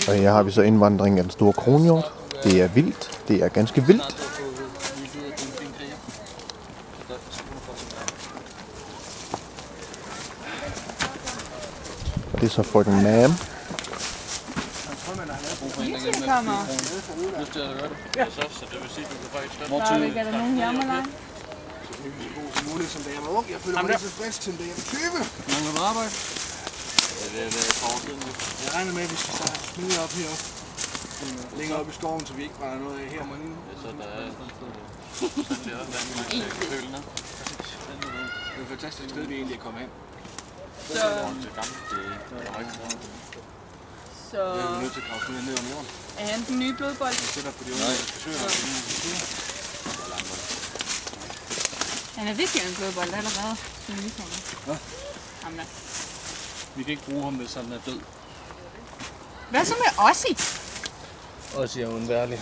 Og her har vi så indvandring af den store kronhjort. Det er vildt. Det er ganske vildt. Og det er så frøken Mam. Kommer. Er der nogen jammerlang? Som da jeg var ung. Jeg føler mig lige så frisk, som da jeg var 20. Mangler du arbejde? Jeg regner med, at vi skal starte smide op heroppe. Længere op i skoven, så vi ikke brænder noget af her. Så der er Det er et fantastisk sted, vi egentlig er kommet hen. Så Vi er nødt til at grave ned om jorden. er han den nye blodbold? Vi sætter på de underlige søer. Han er virkelig en blodbold allerede. Den nye kommer. Hvad? Ham der. Vi kan ikke bruge ham, hvis han er død. Hvad så med Ossie? Også er undværlig.